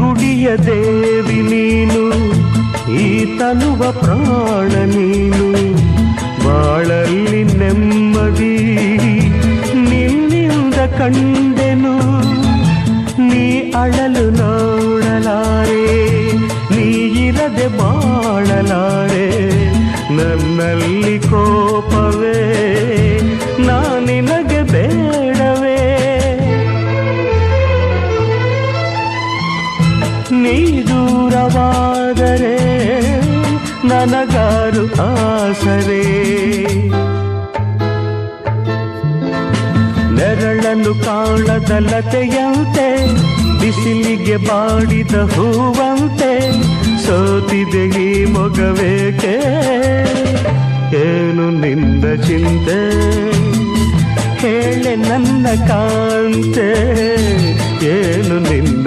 ಗುಡಿಯ ದೇವಿ ನೀನು, ಈ ತನುವ ಪ್ರಾಣ ನೀನು. ಬಾಳಲ್ಲಿ ನೆಮ್ಮದಿ ನಿನ್ನಿಂದ ಕಂಡೆನು, ನೀ ಅಳಲು ನೋಡಲಾರೆ, ನೀ ಇರದೆ ಬಾಳಲಾರೆ. ನನ್ನಲ್ಲಿ ಕೋಪವೇ ನಿನಗೆ ಬೇಡವೇ? ನೀ ದೂರವಾದರೆ ನನಗಾರು ಆಸರೆ. ನೆರಳನ್ನು ಕಾಣದ ಲತೆಯಂತೆ, ಬಿಸಿಲಿಗೆ ಬಾಡಿದ ಹೂವಂತೆ, ಸೋತಿದೆ ಈ ಮೊಗವೇಕೆ? ಏನು ನಿಂದ ಚಿಂತೆ ಹೇಳೆ ನನ್ನ ಕಾಂತೆ, ಏನು ನಿಂದ